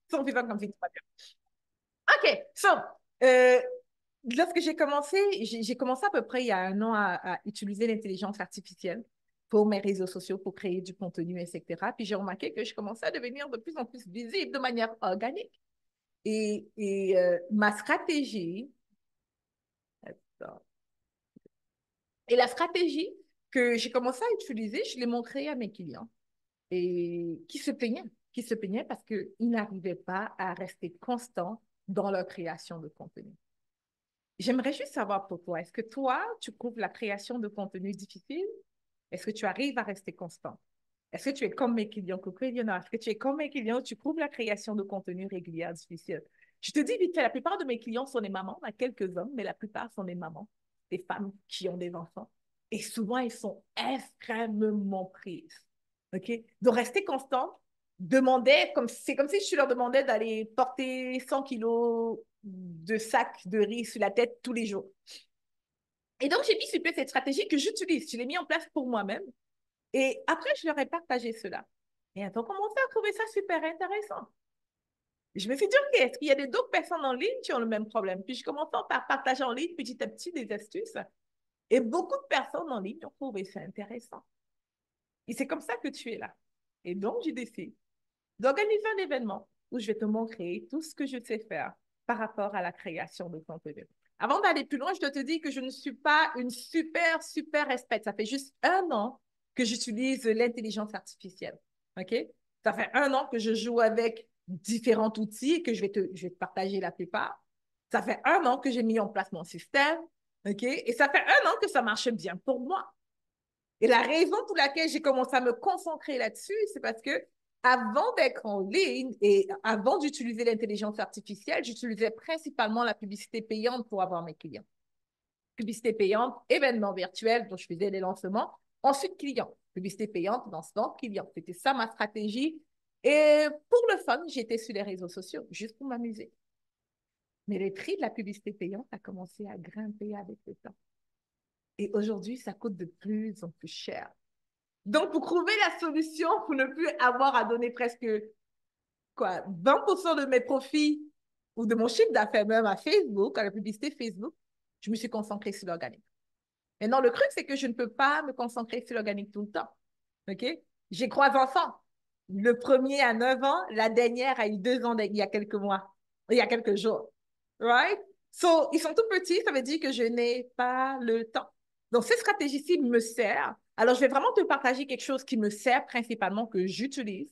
Sont vivants comme si tout va bien. OK, so, euh, lorsque j'ai commencé à peu près il y a un an à utiliser l'intelligence artificielle pour mes réseaux sociaux, pour créer du contenu, etc. Puis j'ai remarqué que je commençais à devenir de plus en plus visible de manière organique. Ma stratégie, attends. Et la stratégie que j'ai commencé à utiliser, je l'ai montré à mes clients et qui se plaignaient parce qu'ils n'arrivaient pas à rester constants dans leur création de contenu. J'aimerais juste savoir pour toi, est-ce que toi, tu trouves la création de contenu difficile? Est-ce que tu arrives à rester constant? Est-ce que tu es comme mes clients, Coco Eleonore? Est-ce que tu es comme mes clients, tu trouves la création de contenu régulière difficile? Je te dis vite fait, la plupart de mes clients sont des mamans, il y a quelques hommes, mais la plupart sont des mamans, des femmes qui ont des enfants. Et souvent, ils sont extrêmement prises. OK? Donc, rester constant c'est comme si je leur demandais d'aller porter 100 kilos de sacs de riz sur la tête tous les jours. Et donc, j'ai mis sur pied cette stratégie que j'utilise. Je l'ai mis en place pour moi-même. Et après, je leur ai partagé cela. Et ils ont commencé à trouver ça super intéressant. Je me suis dit, OK, est-ce qu'il y a d'autres personnes en ligne qui ont le même problème? Puis je commence par partager en ligne petit à petit des astuces. Et beaucoup de personnes en ligne ont trouvé ça intéressant. Et c'est comme ça que tu es là. Et donc, j'ai décidé d'organiser un événement où je vais te montrer tout ce que je sais faire par rapport à la création de contenu. Avant d'aller plus loin, je dois te dire que je ne suis pas une super experte. Ça fait juste un an que j'utilise l'intelligence artificielle. OK? Ça fait un an que je joue avec différents outils et que je vais te partager la plupart. Ça fait un an que j'ai mis en place mon système. OK? Et ça fait un an que ça marche bien pour moi. Et la raison pour laquelle j'ai commencé à me concentrer là-dessus, c'est parce que avant d'être en ligne et avant d'utiliser l'intelligence artificielle, j'utilisais principalement la publicité payante pour avoir mes clients. Publicité payante, événements virtuels dont je faisais les lancements, ensuite clients. Publicité payante, lancement, clients. C'était ça ma stratégie. Et pour le fun, j'étais sur les réseaux sociaux, juste pour m'amuser. Mais les prix de la publicité payante a commencé à grimper avec le temps. Et aujourd'hui, ça coûte de plus en plus cher. Donc, pour trouver la solution, pour ne plus avoir à donner presque quoi, 20% de mes profits ou de mon chiffre d'affaires même à Facebook, à la publicité Facebook, je me suis concentrée sur l'organique. Maintenant, le truc, c'est que je ne peux pas me concentrer sur l'organique tout le temps. OK? J'ai trois enfants. Le premier a 9 ans, la dernière a eu 2 ans il y a quelques mois, il y a quelques jours. Right? So, ils sont tout petits, ça veut dire que je n'ai pas le temps. Donc, cette stratégie-ci me sert. Alors, je vais vraiment te partager quelque chose qui me sert principalement, que j'utilise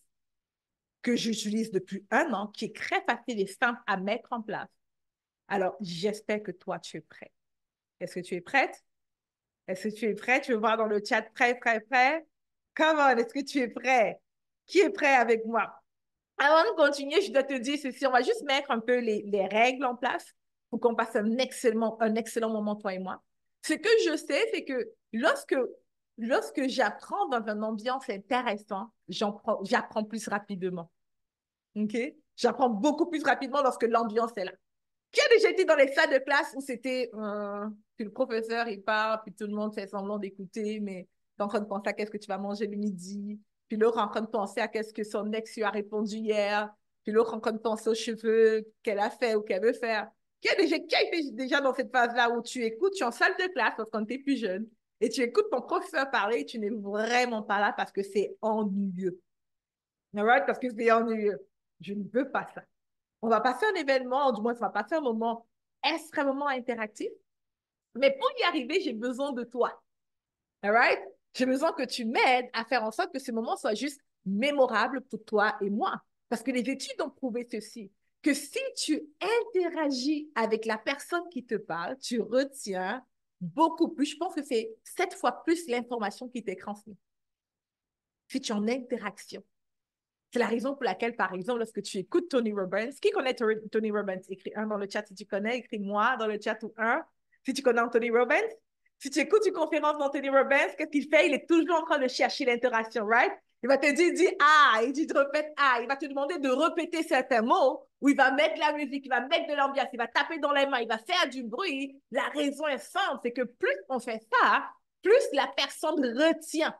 depuis un an, qui est très facile et simple à mettre en place. Alors, j'espère que toi, tu es prêt. Est-ce que tu es prête? Est-ce que tu es prêt? Tu veux voir dans le chat prêt? Come on, est-ce que tu es prêt? Qui est prêt avec moi? Avant de continuer, je dois te dire ceci. On va juste mettre un peu les règles en place pour qu'on passe un excellent moment, toi et moi. Ce que je sais, c'est que lorsque j'apprends dans une ambiance intéressante, j'apprends plus rapidement. OK? J'apprends beaucoup plus rapidement lorsque l'ambiance est là. Qui a déjà été dans les salles de classe où c'était, puis le professeur, il parle, puis tout le monde fait semblant d'écouter, mais tu es en train de penser à qu'est-ce que tu vas manger le midi, puis l'autre est en train de penser à qu'est-ce que son ex lui a répondu hier, puis l'autre est en train de penser aux cheveux qu'elle a fait ou qu'elle veut faire. Qui a été déjà dans cette phase-là où tu écoutes, tu es en salle de classe quand tu es plus jeune, et tu écoutes ton professeur parler et tu n'es vraiment pas là parce que c'est ennuyeux. All right? Parce que c'est ennuyeux. Je ne veux pas ça. On va passer un événement, du moins, ça va passer un moment extrêmement interactif. Mais pour y arriver, j'ai besoin de toi. All right? J'ai besoin que tu m'aides à faire en sorte que ce moment soit juste mémorable pour toi et moi. Parce que les études ont prouvé ceci, que si tu interagis avec la personne qui te parle, tu retiens beaucoup plus. Je pense que c'est 7 fois plus l'information qui t'est transmise. Si tu es en interaction. C'est la raison pour laquelle, par exemple, lorsque tu écoutes Tony Robbins, qui connaît Tony Robbins? Écris un dans le chat si tu connais, écris moi dans le chat ou un si tu connais Tony Robbins. Si tu écoutes une conférence d'Anthony Robbins, qu'est-ce qu'il fait? Il est toujours en train de chercher l'interaction, right? Il va te dire, dis ah, et tu te répètes ah. Il va te demander de répéter certains mots où il va mettre la musique, il va mettre de l'ambiance, il va taper dans les mains, il va faire du bruit. La raison est simple, c'est que plus on fait ça, plus la personne retient.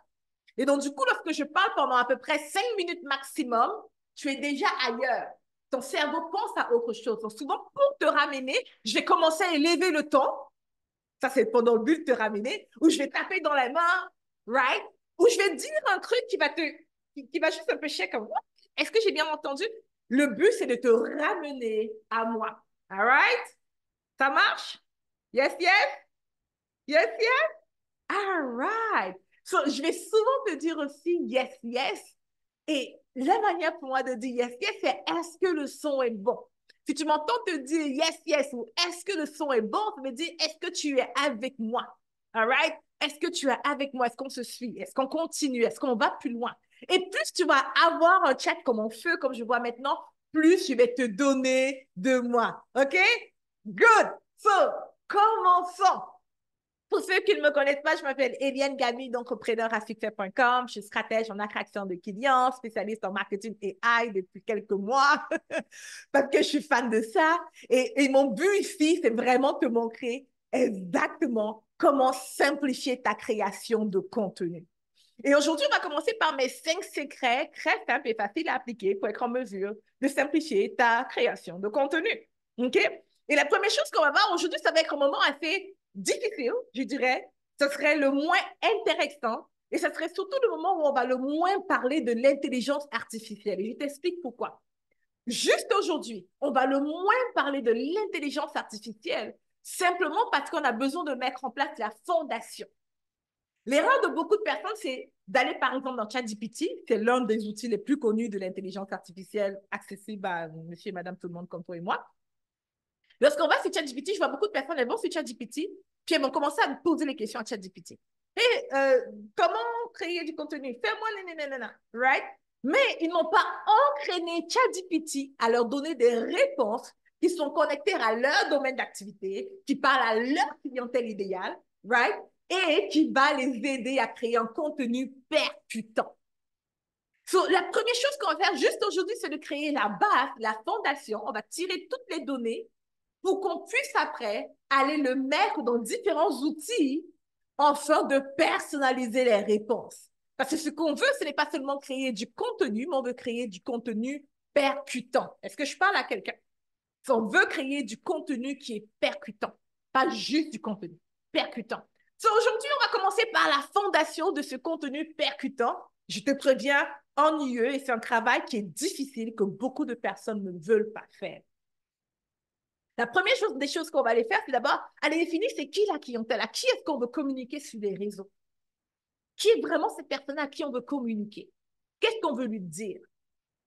Et donc, du coup, lorsque je parle pendant à peu près 5 minutes maximum, tu es déjà ailleurs. ton cerveau pense à autre chose. Donc, souvent, pour te ramener, je vais commencer à élever le ton. Ça, c'est pendant le but de te ramener. Ou je vais taper dans la main, right? Ou je vais dire un truc qui va juste un peu chier comme, est-ce que j'ai bien entendu? Le but, c'est de te ramener à moi. All right? Ça marche? Yes, yes? Yes, yes? All right. So, je vais souvent te dire aussi yes, yes. Et la manière pour moi de dire yes, yes, c'est est-ce que le son est bon? Si tu m'entends te dire yes, yes ou est-ce que le son est bon, ça veut dire est-ce que tu es avec moi? All right? Est-ce que tu es avec moi? Est-ce qu'on se suit? Est-ce qu'on continue? Est-ce qu'on va plus loin? Et plus tu vas avoir un chat comme un feu, comme je vois maintenant, plus je vais te donner de moi. OK? Good. So, commençons. Pour ceux qui ne me connaissent pas, je m'appelle Eliane Gamy, d'entrepreneur à succès.com. Je suis stratège en attraction de clients, spécialiste en marketing AI depuis quelques mois, parce que je suis fan de ça. Et mon but ici, c'est vraiment te montrer exactement comment simplifier ta création de contenu. Et aujourd'hui, on va commencer par mes 5 secrets très simples et faciles à appliquer pour être en mesure de simplifier ta création de contenu. OK? Et la première chose qu'on va voir aujourd'hui, ça va être un moment assez difficile, je dirais. Ce serait le moins intéressant et ce serait surtout le moment où on va le moins parler de l'intelligence artificielle. Et je t'explique pourquoi. Juste aujourd'hui, on va le moins parler de l'intelligence artificielle simplement parce qu'on a besoin de mettre en place la fondation. L'erreur de beaucoup de personnes, c'est d'aller, par exemple, dans ChatGPT. C'est l'un des outils les plus connus de l'intelligence artificielle accessible à monsieur et madame tout le monde comme toi et moi. Lorsqu'on va sur ChatGPT, je vois beaucoup de personnes, elles vont sur ChatGPT, puis elles vont commencer à me poser les questions à ChatGPT. Hey, comment créer du contenu? Fais-moi nanana, right? Mais ils n'ont pas entraîné ChatGPT à leur donner des réponses qui sont connectées à leur domaine d'activité, qui parlent à leur clientèle idéale, right? Et qui va les aider à créer un contenu percutant. So, la première chose qu'on va faire juste aujourd'hui, c'est de créer la base, la fondation. On va tirer toutes les données pour qu'on puisse après aller le mettre dans différents outils afin de personnaliser les réponses. Parce que ce qu'on veut, ce n'est pas seulement créer du contenu, mais on veut créer du contenu percutant. Est-ce que je parle à quelqu'un? On veut créer du contenu qui est percutant, pas juste du contenu, percutant. So, aujourd'hui, on va commencer par la fondation de ce contenu percutant. Je te préviens, ennuyeux, et c'est un travail qui est difficile, que beaucoup de personnes ne veulent pas faire. La première chose, des choses qu'on va aller faire, c'est d'abord aller définir c'est qui la clientèle, à qui est-ce qu'on veut communiquer sur les réseaux. Qui est vraiment cette personne à qui on veut communiquer? Qu'est-ce qu'on veut lui dire?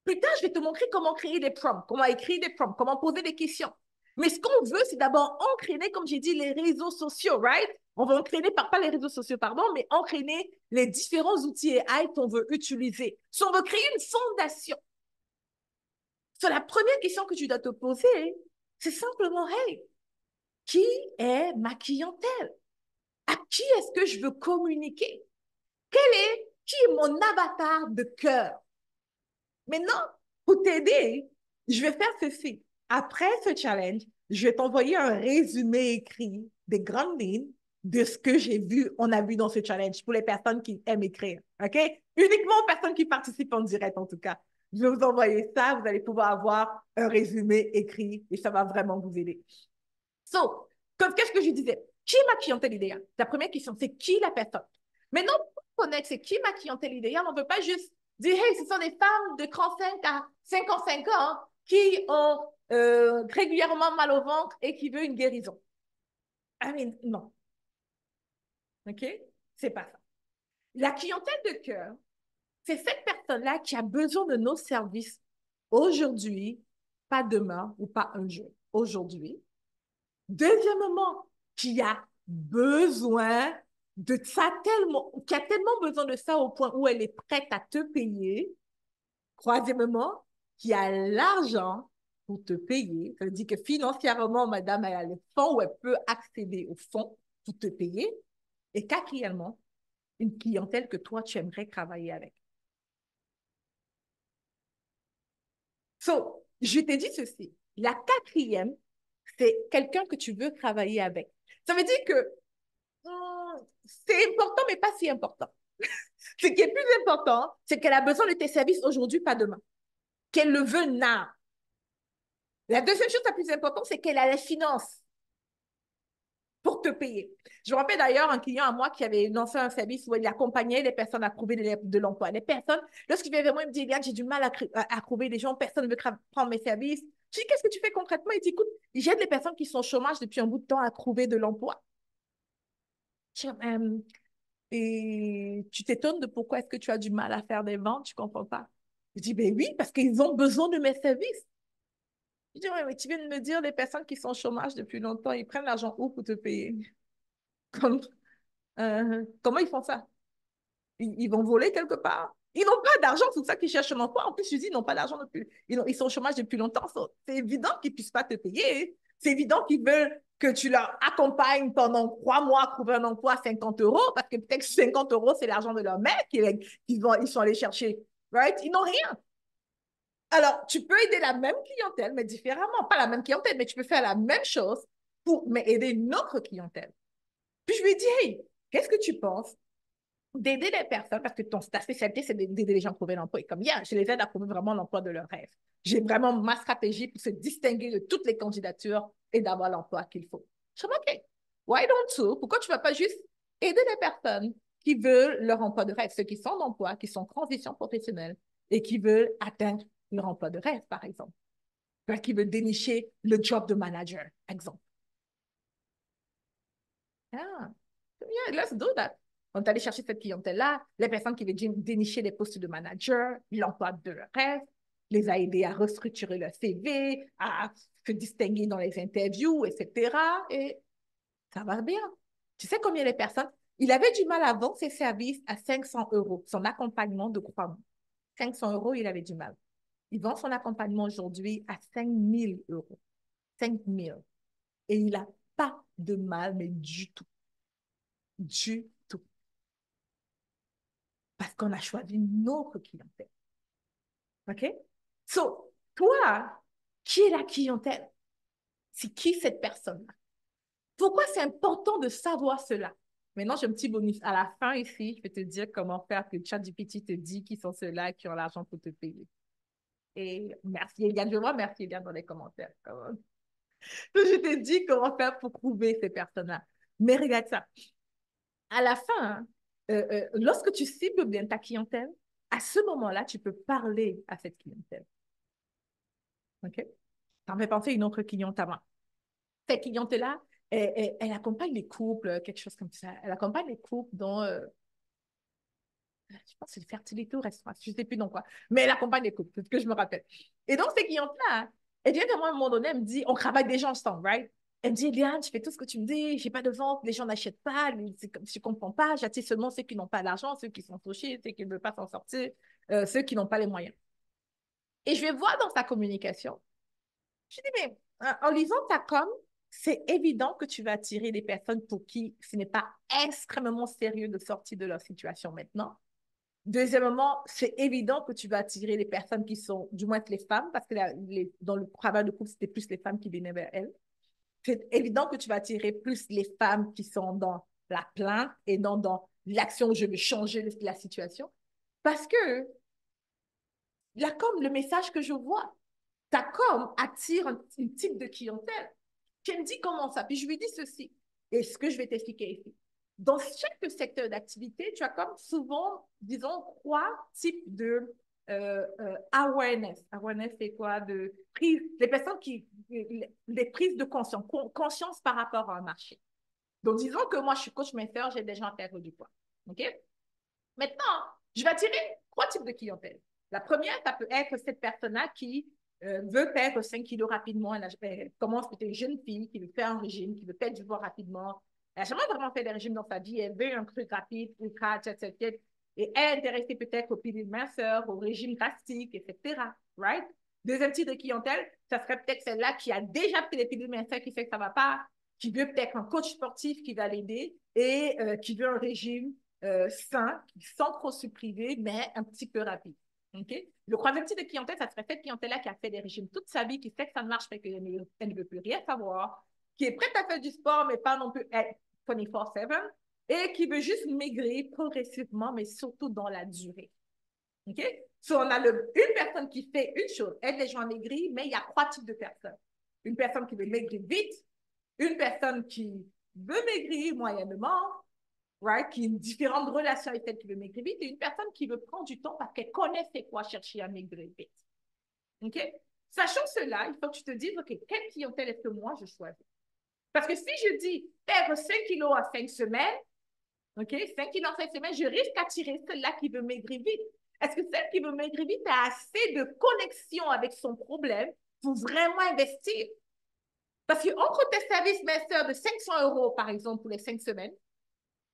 Plus tard, je vais te montrer comment créer des prompts, comment écrire des prompts, comment poser des questions. Mais ce qu'on veut, c'est d'abord entraîner, comme j'ai dit, les réseaux sociaux, right? On va entraîner, pas les réseaux sociaux, pardon, mais entraîner les différents outils AI qu'on veut utiliser. Si on veut créer une fondation. So, la première question que tu dois te poser, c'est simplement, hey, qui est ma clientèle? À qui est-ce que je veux communiquer? Qui est mon avatar de cœur? Maintenant, pour t'aider, je vais faire ceci. Après ce challenge, je vais t'envoyer un résumé écrit des grandes lignes de ce que j'ai vu, on a vu dans ce challenge pour les personnes qui aiment écrire. OK? Uniquement aux personnes qui participent en direct, en tout cas. Je vais vous envoyer ça. Vous allez pouvoir avoir un résumé écrit et ça va vraiment vous aider. So, qu'est-ce que je disais? Qui est ma clientèle idéale? La première question, c'est qui la personne? Maintenant, pour connaître c'est qui ma clientèle idéale, on ne peut pas juste dire, hey, ce sont des femmes de 35 à 55 ans qui ont régulièrement mal au ventre et qui veulent une guérison. I mean, non. OK? C'est pas ça. La clientèle de cœur, c'est cette personne-là qui a besoin de nos services aujourd'hui, pas demain ou pas un jour. Aujourd'hui. Deuxièmement, qui a besoin de ça tellement, qui a tellement besoin de ça au point où elle est prête à te payer. Troisièmement, qui a l'argent pour te payer. Ça veut dire que financièrement, madame, elle a les fonds où elle peut accéder aux fonds pour te payer. Et quatrièmement, une clientèle que toi, tu aimerais travailler avec. So, je t'ai dit ceci. La quatrième, c'est quelqu'un que tu veux travailler avec. Ça veut dire que c'est important, mais pas si important. Ce qui est plus important, c'est qu'elle a besoin de tes services aujourd'hui, pas demain. Qu'elle le veut now. La deuxième chose la plus importante, c'est qu'elle a les finances pour te payer. Je me rappelle d'ailleurs un client à moi qui avait lancé un service où il accompagnait les personnes à trouver de l'emploi. Les personnes, lorsqu'il vient vers moi, il me dit, Eliane, j'ai du mal à trouver des gens, personne ne veut prendre mes services. Je dis, qu'est-ce que tu fais concrètement? Il dit, écoute, j'aide les personnes qui sont au chômage depuis un bout de temps à trouver de l'emploi. Et tu t'étonnes de pourquoi est-ce que tu as du mal à faire des ventes, tu ne comprends pas. Je dis, ben oui, parce qu'ils ont besoin de mes services. Je dis, ouais, mais tu viens de me dire, les personnes qui sont au chômage depuis longtemps, ils prennent l'argent où pour te payer? Comme, comment ils font ça? Ils vont voler quelque part. Ils n'ont pas d'argent, c'est pour ça qu'ils cherchent un emploi. En plus, je dis, ils n'ont pas d'argent depuis. Ils sont au chômage depuis longtemps. C'est évident qu'ils ne puissent pas te payer. C'est évident qu'ils veulent que tu leur accompagnes pendant 3 mois à trouver un emploi à 50 euros, parce que peut-être que 50 euros, c'est l'argent de leur mère ils sont allés chercher. Right? Ils n'ont rien. Alors, tu peux aider la même clientèle, mais différemment. Pas la même clientèle, mais tu peux faire la même chose mais aider une autre clientèle. Puis je lui ai dit, hey, qu'est-ce que tu penses d'aider les personnes, parce que ta spécialité, c'est d'aider les gens à trouver l'emploi. Et comme hier, je les aide à trouver vraiment l'emploi de leur rêve. J'ai vraiment ma stratégie pour se distinguer de toutes les candidatures et d'avoir l'emploi qu'il faut. Je suis OK. Why don't you? Pourquoi tu ne vas pas juste aider les personnes qui veulent leur emploi de rêve, ceux qui sont en emploi, qui sont en transition professionnelle et qui veulent atteindre leur emploi de rêve, par exemple. Qui veulent dénicher le job de manager, exemple. Ah, yeah, let's do that. On est allé chercher cette clientèle-là, les personnes qui veulent dénicher les postes de manager, l'emploi de leur rêve, les a aidés à restructurer leur CV, à se distinguer dans les interviews, etc. Et ça va bien. Tu sais combien les personnes, il avait du mal à vendre ses services à 500 euros, son accompagnement de 3 mois. 500 euros, il avait du mal. Il vend son accompagnement aujourd'hui à 5000 euros. 5000. Et il n'a pas de mal, mais du tout. Du tout. Parce qu'on a choisi notre clientèle. OK? So, toi, qui est la clientèle? C'est qui cette personne-là? Pourquoi c'est important de savoir cela? Maintenant, j'ai un petit bonus. À la fin, ici, je vais te dire comment faire que ChatGPT te dit qui sont ceux-là qui ont l'argent pour te payer. Et merci, Eliane. Je vois merci, Eliane, dans les commentaires. Je te dis comment faire pour trouver ces personnes-là. Mais regarde ça. À la fin, lorsque tu cibles bien ta clientèle, à ce moment-là, tu peux parler à cette clientèle. OK? Ça me fait penser à une autre cliente avant. Cette cliente-là, elle accompagne les couples, quelque chose comme ça. Elle accompagne les couples dans, je pense que c'est fertilité ou restauration, je ne sais plus dans quoi. Mais elle accompagne les couples, c'est ce que je me rappelle. Et donc, cette cliente-là, elle vient vers moi à un moment donné, elle me dit, on travaille déjà ensemble, right? Elle me dit, Eliane, je fais tout ce que tu me dis, je n'ai pas de vente, les gens n'achètent pas, je ne comprends pas, j'attire seulement ceux qui n'ont pas d'argent, ceux qui sont touchés, ceux qui ne veulent pas s'en sortir, ceux qui n'ont pas les moyens. Et je vais voir dans sa communication. Je dis, mais en lisant ta com, c'est évident que tu vas attirer des personnes pour qui ce n'est pas extrêmement sérieux de sortir de leur situation maintenant. Deuxièmement, c'est évident que tu vas attirer les personnes qui sont, du moins les femmes, parce que dans le travail de couple, c'était plus les femmes qui venaient vers elles. C'est évident que tu vas attirer plus les femmes qui sont dans la plainte et dans l'action, je veux changer la situation. Parce que là, comme le message que je vois, ta com attire un type de clientèle. Tu me dis comment ça? Puis je lui dis ceci. Et ce que je vais t'expliquer ici. Dans chaque secteur d'activité, tu as comme souvent, disons, 3 types de awareness. Awareness, c'est quoi? De prise, les personnes les prises de conscience, conscience par rapport à un marché. Donc, disons que moi, je suis coach master, j'ai des gens à perdre du poids. OK? Maintenant, je vais attirer 3 types de clientèle. La première, ça peut être cette personne-là qui veut perdre 5 kilos rapidement. Elle commence peut-être une jeune fille qui veut faire un régime, qui veut perdre du poids rapidement. Elle n'a jamais vraiment fait des régimes dans sa vie. Elle veut un truc rapide, ultra, etc. Et elle est intéressée peut-être aux pilules minceurs, au régime drastique, etc. Right? Deuxième type de clientèle, ça serait peut-être celle-là qui a déjà pris les pilules minceurs, qui fait que ça ne va pas, qui veut peut-être un coach sportif qui va l'aider et qui veut un régime sain, sans trop se priver, mais un petit peu rapide. Okay? Le troisième type de clientèle, ça serait cette clientèle-là qui a fait des régimes toute sa vie, qui sait que ça ne marche pas, qu'elle ne veut plus rien savoir, qui est prête à faire du sport, mais pas non plus être 24/7, et qui veut juste maigrir progressivement, mais surtout dans la durée. Okay? So, on a une personne qui fait une chose, aide les gens à maigrir, mais il y a 3 types de personnes. Une personne qui veut maigrir vite, une personne qui veut maigrir moyennement, right, qui a une différente relation avec celle qui veut maigrir vite, et une personne qui veut prendre du temps parce qu'elle connaît c'est quoi chercher à maigrir vite. OK? Sachant cela, il faut que tu te dises, OK, quelle clientèle est-ce que moi je choisis? Parce que si je dis perdre 5 kilos en 5 semaines, OK, 5 kilos en 5 semaines, je risque d'attirer celle-là qui veut maigrir vite. Est-ce que celle qui veut maigrir vite a assez de connexion avec son problème pour vraiment investir? Parce que entre tes services minceurs de 500 € par exemple pour les 5 semaines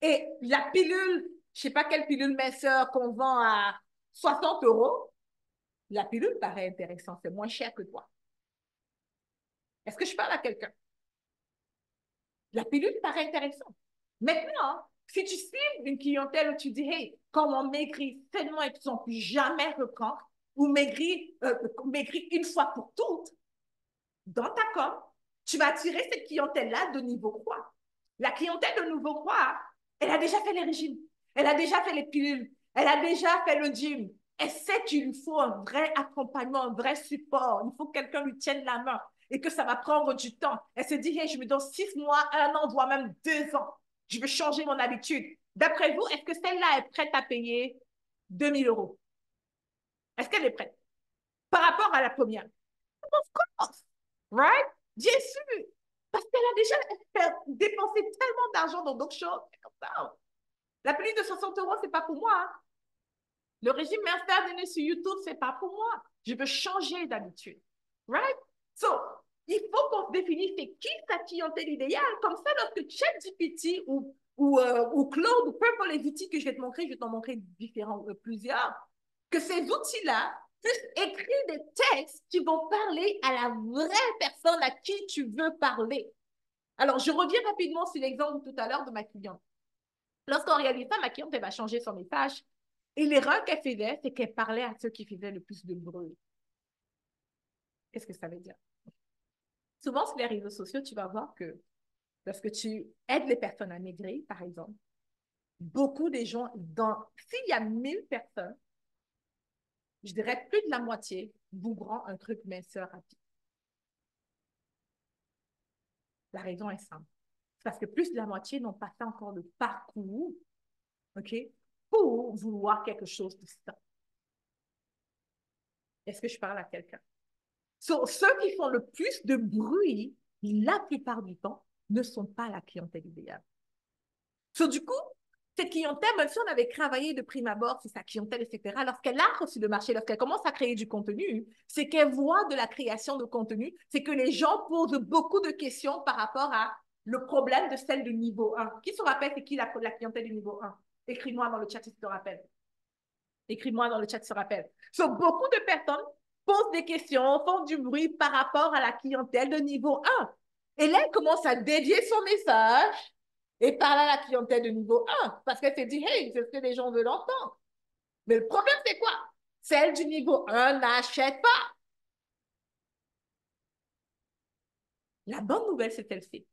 et la pilule, je ne sais pas quelle pilule minceur qu'on vend à 60 €, la pilule paraît intéressante, c'est moins cher que toi. Est-ce que je parle à quelqu'un? La pilule paraît intéressante. Maintenant, si tu cibles une clientèle où tu dis, hey, comment maigrir sainement et tu n'en plus jamais reprendre, ou maigrir une fois pour toutes, dans ta com, tu vas attirer cette clientèle-là de niveau croix. La clientèle de niveau croix, elle a déjà fait les régimes, elle a déjà fait les pilules, elle a déjà fait le gym. Elle sait qu'il lui faut un vrai accompagnement, un vrai support. Il faut que quelqu'un lui tienne la main et que ça va prendre du temps. Elle se dit, hey, je me donne 6 mois, 1 an, voire même 2 ans. Je veux changer mon habitude. D'après vous, est-ce que celle-là est prête à payer 2 000 €? Est-ce qu'elle est prête? Par rapport à la première. Of course. Right? Bien sûr. Parce qu'elle a déjà dépensé tellement d'argent dans d'autres choses. Comme ça. La pilule de 60 €, c'est pas pour moi. Hein. Le régime minceur donné sur YouTube, c'est pas pour moi. Je veux changer d'habitude. Right? So, il faut qu'on se définisse c'est qui sa clientèle idéale. Comme ça, lorsque ChatGPT ou Claude ou peu importe les outils que je vais te montrer, je vais t'en montrer différents, plusieurs, que ces outils-là puissent écrire des textes qui vont parler à la vraie personne à qui tu veux parler. Alors, je reviens rapidement sur l'exemple tout à l'heure de ma cliente. Lorsqu'on réalise ça, ma cliente, elle va changer son message. Et l'erreur qu'elle faisait, c'est qu'elle parlait à ceux qui faisaient le plus de bruit. Qu'est-ce que ça veut dire? Souvent, sur les réseaux sociaux, tu vas voir que lorsque tu aides les personnes à maigrir, par exemple, beaucoup des gens, s'il y a 1000 personnes, je dirais plus de la moitié voudront un truc minceur rapide. La raison est simple. Parce que plus de la moitié n'ont pas fait encore le parcours, OK, pour vouloir quelque chose de ça. Est-ce que je parle à quelqu'un? So, ceux qui font le plus de bruit, la plupart du temps, ne sont pas la clientèle idéale. So, du coup, cette clientèle, même si on avait travaillé de prime abord sur sa clientèle, etc., lorsqu'elle a reçu le marché, lorsqu'elle commence à créer du contenu, c'est qu'elle voit de la création de contenu, c'est que les gens posent beaucoup de questions par rapport à le problème de celle de niveau 1. Qui se rappelle c'est qui la clientèle du niveau 1? Écris-moi dans le chat si tu te rappelles. Écris-moi dans le chat si tu te rappelles. So, beaucoup de personnes posent des questions, font du bruit par rapport à la clientèle de niveau 1. Et là, elle commence à dédier son message et parler à la clientèle de niveau 1 parce qu'elle s'est dit, hey, c'est ce que les gens veulent entendre. Mais le problème, c'est quoi? Celle du niveau 1 n'achète pas. La bonne nouvelle, c'est celle-ci.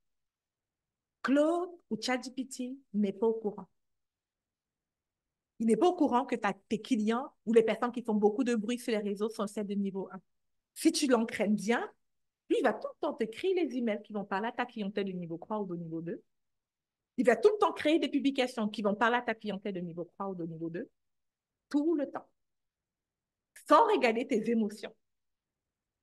Claude ou ChatGPT n'est pas au courant. Il n'est pas au courant que tes clients ou les personnes qui font beaucoup de bruit sur les réseaux sont celles de niveau 1. Si tu l'entraînes bien, lui, il va tout le temps te créer les emails qui vont parler à ta clientèle de niveau 3 ou de niveau 2. Il va tout le temps créer des publications qui vont parler à ta clientèle de niveau 3 ou de niveau 2. Tout le temps. Sans regarder tes émotions.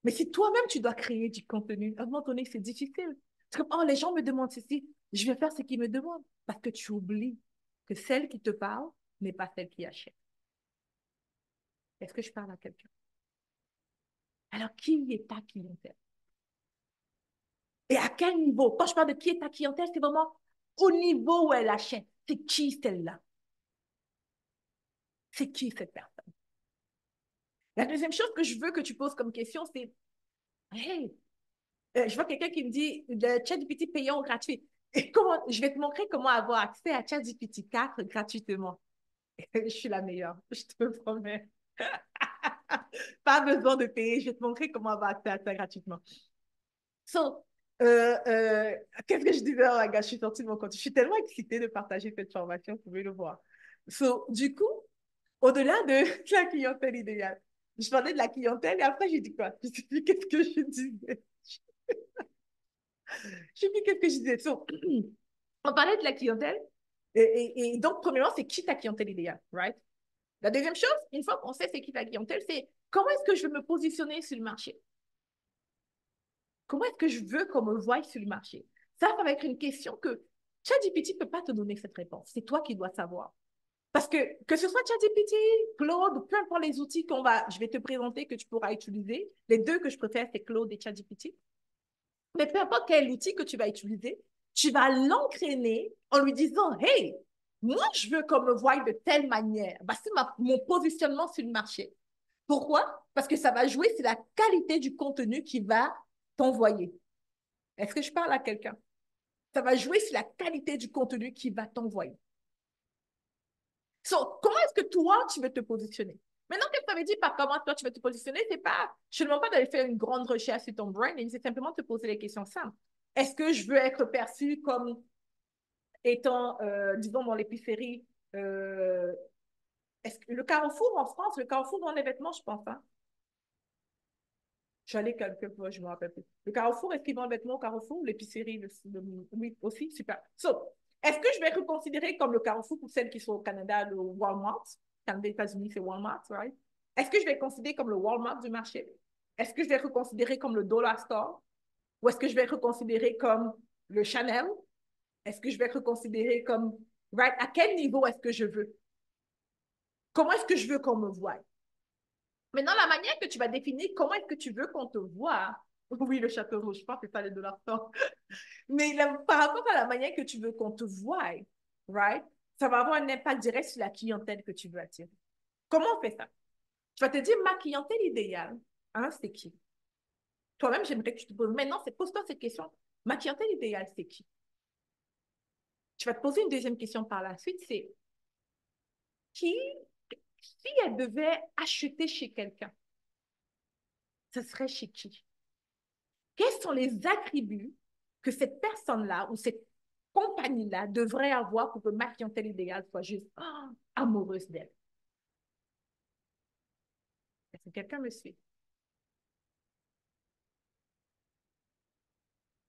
Mais si toi-même, tu dois créer du contenu, à un moment donné, c'est difficile. C'est comme, oh, les gens me demandent ceci, je vais faire ce qu'ils me demandent. Parce que tu oublies que celle qui te parle n'est pas celle qui achète. Est-ce que je parle à quelqu'un? Alors, qui est ta clientèle? Et à quel niveau? Quand je parle de qui est ta clientèle, c'est vraiment au niveau où elle achète. C'est qui celle-là? C'est qui cette personne? La deuxième chose que je veux que tu poses comme question, c'est, hey, je vois quelqu'un qui me dit le ChatGPT payant ou gratuit. Et comment, je vais te montrer comment avoir accès à ChatGPT 4 gratuitement. Je suis la meilleure, je te promets. Pas besoin de payer, je vais te montrer comment avoir accès à ça gratuitement. So, qu'est-ce que je disais? Oh, gars, je suis sortie de mon compte. Je suis tellement excitée de partager cette formation, vous pouvez le voir. So, du coup, Au-delà de la clientèle idéale. Je parlais de la clientèle et après, j'ai dit quoi? Je sais plus qu'est-ce que je disais. Je sais plus qu'est-ce que je disais. So, on parlait de la clientèle. Et donc, premièrement, c'est qui ta clientèle idéale, right? La deuxième chose, une fois qu'on sait c'est qui ta clientèle, c'est comment est-ce que je veux me positionner sur le marché? Comment est-ce que je veux qu'on me voie sur le marché? Ça va être une question que ChatGPT ne peut pas te donner cette réponse. C'est toi qui dois savoir. Parce que ce soit ChatGPT, Claude, peu importe les outils je vais te présenter que tu pourras utiliser. Les deux que je préfère, c'est Claude et ChatGPT. Mais peu importe quel outil que tu vas utiliser, tu vas l'entraîner en lui disant, hey, moi, je veux qu'on me voie de telle manière. Bah, c'est mon positionnement sur le marché. Pourquoi? Parce que ça va jouer sur la qualité du contenu qui va t'envoyer. Est-ce que je parle à quelqu'un? Ça va jouer sur la qualité du contenu qui va t'envoyer. So, comment est-ce que toi, tu veux te positionner? Maintenant que tu avais dit par comment toi, tu veux te positionner, c'est pas, je ne demande pas d'aller faire une grande recherche sur ton branding, c'est simplement te poser les questions simples. Est-ce que je veux être perçu comme étant, disons, dans l'épicerie, euh, est-ce que le Carrefour en France, le Carrefour vend les vêtements, je pense, hein? J'allais quelque fois, je me rappelle plus. Le Carrefour, est-ce qu'ils vendent vêtements au Carrefour? L'épicerie, oui, aussi, super. So, est-ce que je vais être considéré comme le Carrefour pour celles qui sont au Canada, le Walmart? Canada, États-Unis, c'est Walmart, right? Est-ce que je vais être considéré comme le Walmart du marché? Est-ce que je vais être considéré comme le Dollar Store? Ou est-ce que je vais être considéré comme le Chanel? Est-ce que je vais être considéré comme, right? À quel niveau est-ce que je veux? Comment est-ce que je veux qu'on me voie? Maintenant, la manière que tu vas définir comment est-ce que tu veux qu'on te voit, oui, le château rouge, je pense que c'est ça les dollars forts. Mais par rapport à la manière que tu veux qu'on te voie, right, ça va avoir un impact direct sur la clientèle que tu veux attirer. Comment on fait ça? Tu vas te dire, ma clientèle idéale, hein, c'est qui? Toi-même, j'aimerais que tu te poses. Maintenant, pose-toi cette question. Ma clientèle idéale, c'est qui? Tu vas te poser une deuxième question par la suite, c'est qui, si elle devait acheter chez quelqu'un, ce serait chez qui? Quels sont les attributs que cette personne-là ou cette compagnie-là devrait avoir pour que ma clientèle idéale soit juste amoureuse d'elle? Est-ce que quelqu'un me suit?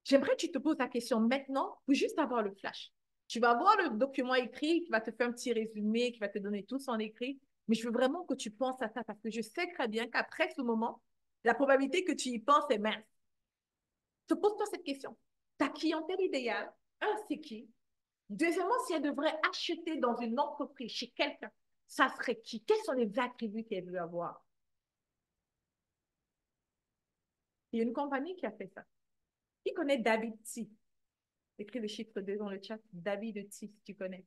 J'aimerais que tu te poses la question maintenant pour juste avoir le flash. Tu vas avoir le document écrit qui va te faire un petit résumé, qui va te donner tout son écrit, mais je veux vraiment que tu penses à ça parce que je sais très bien qu'après ce moment, la probabilité que tu y penses est mince. Te pose-toi cette question. Ta clientèle idéale, un, c'est qui? Deuxièmement, si elle devrait acheter dans une entreprise, chez quelqu'un, ça serait qui? Quels sont les attributs qu'elle veut avoir? Il y a une compagnie qui a fait ça. Qui connaît David T? Écris le chiffre 2 dans le chat. David T, si tu connais.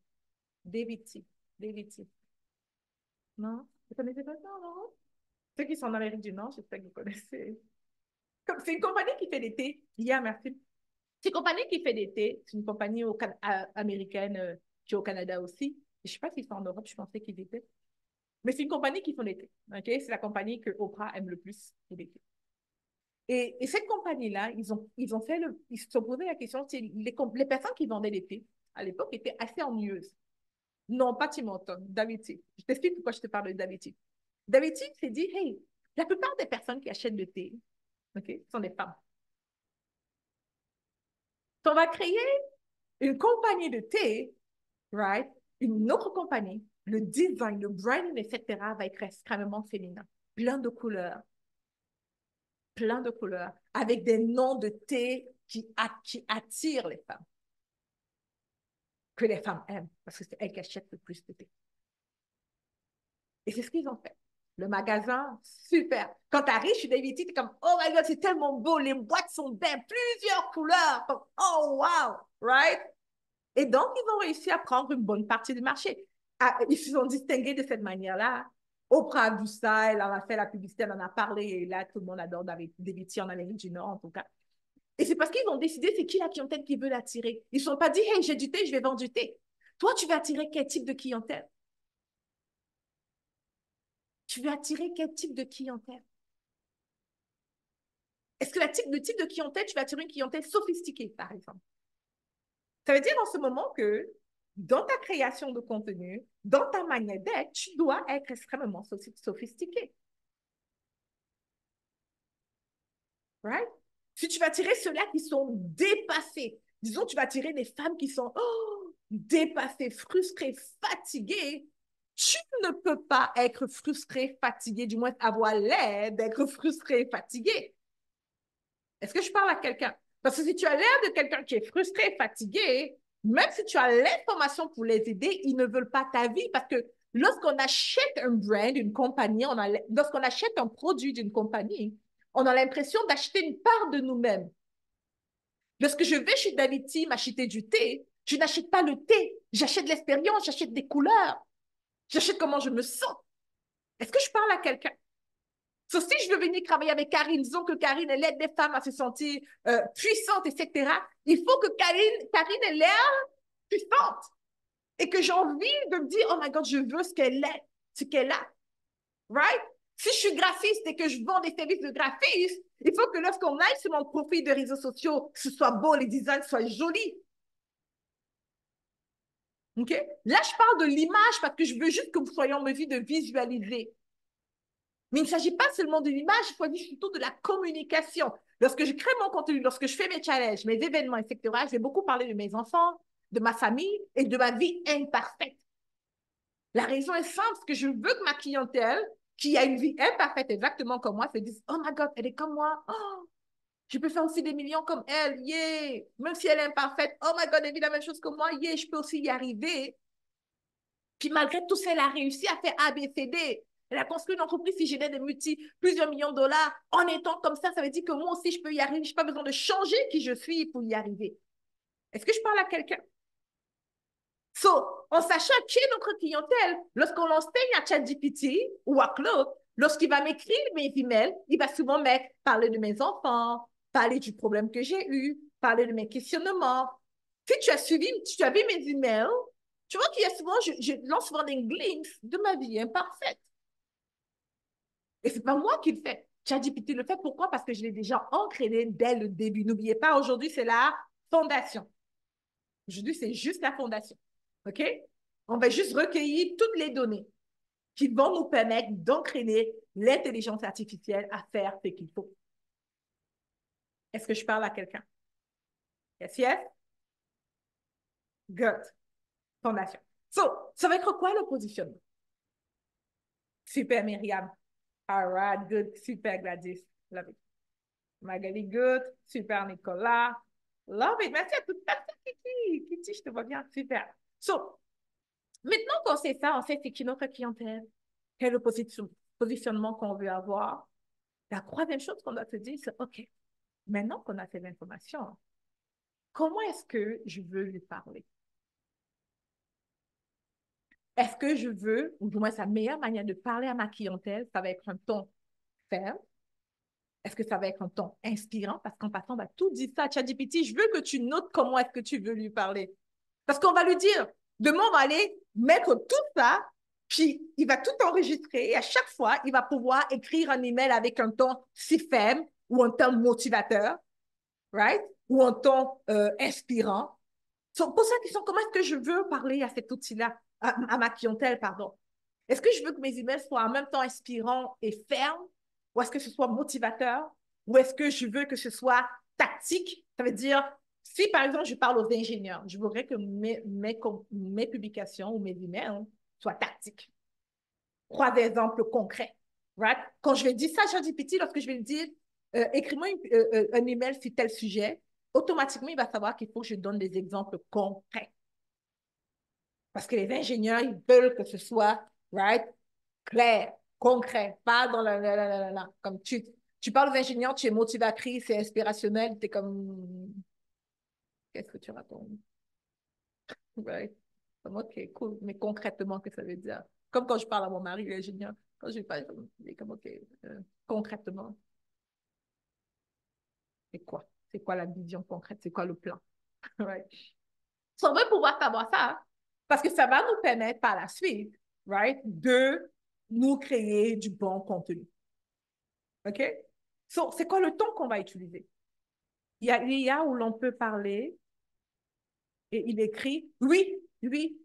David T. David T. Non? Vous ne connaissez pas ça, non? Ceux qui sont en Amérique du Nord, j'espère que vous connaissez. C'est une compagnie qui fait des thés. Merci. C'est une compagnie qui fait des thés. C'est une compagnie américaine qui est au Canada aussi. Je ne sais pas s'ils sont en Europe, je pensais qu'ils étaient. Mais c'est une compagnie qui font des thés. Okay? C'est la compagnie que Oprah aime le plus. Et cette compagnie-là, ils se sont posé la question, les personnes qui vendaient des thés, à l'époque, étaient assez ennuyeuses. Non, pas Tim Hortons, David T. Je t'explique pourquoi je te parle de David T. David T s'est dit, hey, la plupart des personnes qui achètent le thé, okay, sont des femmes. On va créer une compagnie de thé, right? Une autre compagnie, le design, le branding, etc., va être extrêmement féminin. Plein de couleurs, avec des noms de thé qui attirent les femmes, que les femmes aiment, parce que c'est elles qui achètent le plus de thé. Et c'est ce qu'ils ont fait. Le magasin, super. Quand tu arrives chez David T, tu es comme, oh my God, c'est tellement beau, les boîtes sont belles, plusieurs couleurs. Oh wow, right? Et donc, ils ont réussi à prendre une bonne partie du marché. Ils se sont distingués de cette manière-là. Oprah a vu ça, elle en a fait la publicité, elle en a parlé, et là, tout le monde adore David T en Amérique du Nord, en tout cas. Et c'est parce qu'ils ont décidé c'est qui la clientèle qui veut l'attirer. Ils ne sont pas dit, hey, j'ai du thé, je vais vendre du thé. Toi, tu veux attirer quel type de clientèle? Tu veux attirer quel type de clientèle? Est-ce que le type de clientèle, tu vas attirer une clientèle sophistiquée, par exemple? Ça veut dire en ce moment que dans ta création de contenu, dans ta manière d'être, tu dois être extrêmement sophistiqué. Right? Si tu vas tirer ceux-là qui sont dépassés, disons, tu vas tirer des femmes qui sont dépassées, frustrées, fatiguées, tu ne peux pas être frustré, fatigué, du moins avoir l'air d'être frustré, fatigué. Est-ce que je parle à quelqu'un? Parce que si tu as l'air de quelqu'un qui est frustré, fatigué, même si tu as l'information pour les aider, ils ne veulent pas ta vie parce que lorsqu'on achète un brand, une compagnie, lorsqu'on achète un produit d'une compagnie, on a l'impression d'acheter une part de nous-mêmes. Lorsque je vais chez Daviti m'acheter du thé, je n'achète pas le thé, j'achète l'expérience, j'achète des couleurs, j'achète comment je me sens. Est-ce que je parle à quelqu'un? So, si je veux venir travailler avec Karine, disons que Karine, elle aide des femmes à se sentir puissantes, etc., il faut que Karine ait l'air puissante et que j'ai envie de me dire, oh my God, je veux ce qu'elle est, ce qu'elle a. Right? Si je suis graphiste et que je vends des services de graphisme, il faut que lorsqu'on aille sur mon profil de réseaux sociaux, ce soit beau, les designs soient jolis. OK? Là, je parle de l'image parce que je veux juste que vous soyez en mesure de visualiser. Mais il ne s'agit pas seulement de l'image, il faut surtout de la communication. Lorsque je crée mon contenu, lorsque je fais mes challenges, mes événements, etc., je vais beaucoup parler de mes enfants, de ma famille et de ma vie imparfaite. La raison est simple, c'est que je veux que ma clientèle, qui a une vie imparfaite exactement comme moi, se dise, oh my God, elle est comme moi. Oh, je peux faire aussi des millions comme elle. Yeah. Même si elle est imparfaite, oh my God, elle vit la même chose que moi. Yeah, je peux aussi y arriver. Puis malgré tout ça, elle a réussi à faire A, B, C, D. Elle a construit une entreprise qui génère plusieurs millions de dollars. En étant comme ça veut dire que moi aussi, je peux y arriver. Je n'ai pas besoin de changer qui je suis pour y arriver. Est-ce que je parle à quelqu'un? So, en sachant qui est notre clientèle, lorsqu'on l'enseigne à ChatGPT ou à Claude, lorsqu'il va m'écrire mes emails, il va souvent mettre parler de mes enfants, parler du problème que j'ai eu, parler de mes questionnements. Si tu as suivi, si tu as vu mes emails, tu vois qu'il y a souvent, je lance souvent des glimpses de ma vie imparfaite. Et ce n'est pas moi qui le fais. ChatGPT le fait. Pourquoi? Parce que je l'ai déjà entraîné dès le début. N'oubliez pas, aujourd'hui, c'est la fondation. Aujourd'hui, c'est juste la fondation. OK? On va juste recueillir toutes les données qui vont nous permettre d'entraîner l'intelligence artificielle à faire ce qu'il faut. Est-ce que je parle à quelqu'un? Yes, yes? Good. Fondation. So, ça va être quoi le positionnement? Super, Myriam. All right, good. Super, Gladys. Love it. Magali, good. Super, Nicolas. Love it. Merci à toute personne qui dit, je te vois bien. Super. So, maintenant qu'on sait ça, on sait c'est qui notre clientèle, quel est le positionnement qu'on veut avoir. La troisième chose qu'on doit se dire, c'est OK, maintenant qu'on a cette information, comment est-ce que je veux lui parler? Est-ce que je veux, ou du moins sa meilleure manière de parler à ma clientèle, ça va être un ton ferme? Est-ce que ça va être un ton inspirant? Parce qu'en passant, on va tout dire ça à ChatGPT. Je veux que tu notes comment est-ce que tu veux lui parler. Parce qu'on va lui dire, demain, on va aller mettre tout ça, puis il va tout enregistrer et à chaque fois, il va pouvoir écrire un email avec un ton si ferme ou un ton motivateur, right? Ou un ton inspirant. So, pose la question, comment est-ce que je veux parler à cet outil-là, à ma clientèle, pardon? Est-ce que je veux que mes emails soient en même temps inspirants et fermes, ou est-ce que ce soit motivateur, ou est-ce que je veux que ce soit tactique? Ça veut dire, si par exemple je parle aux ingénieurs, je voudrais que mes publications ou mes emails soient tactiques. Trois exemples concrets. Right? Quand je vais dire ça à ChatGPT, lorsque je vais lui dire, écris-moi un email sur tel sujet, automatiquement, il va savoir qu'il faut que je donne des exemples concrets. Parce que les ingénieurs, ils veulent que ce soit, right, clair, concret, pas dans comme tu parles aux ingénieurs, tu es motivatrice et inspirationnelle, tu es comme, qu'est-ce que tu racontes? Right? Comme, OK, cool, mais concrètement, qu'est-ce que ça veut dire? Comme quand je parle à mon mari, l'ingénieur, quand je parle, il est comme, OK, concrètement, c'est quoi? C'est quoi la vision concrète? C'est quoi le plan? Right? So, on va pouvoir savoir ça parce que ça va nous permettre par la suite, right, de nous créer du bon contenu. OK? So, c'est quoi le ton qu'on va utiliser? Il y a l'IA où l'on peut parler et il écrit, oui, Oui.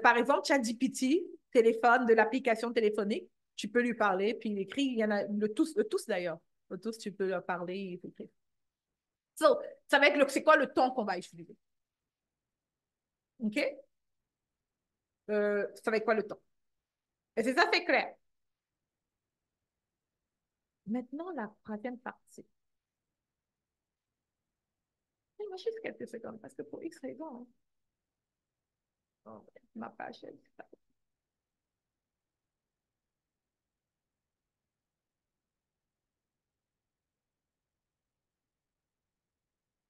Par exemple, ChatGPT, téléphone, de l'application téléphonique, tu peux lui parler, puis il écrit, il y en a le tous d'ailleurs. Le tous, tu peux leur parler, il écrit. So, ça va être c'est quoi le ton qu'on va utiliser? OK? Ça va être quoi le ton? Et c'est ça, c'est clair. Maintenant, la troisième partie. Moi, juste quelques secondes, parce que pour X raisons, hein, ma page, elle,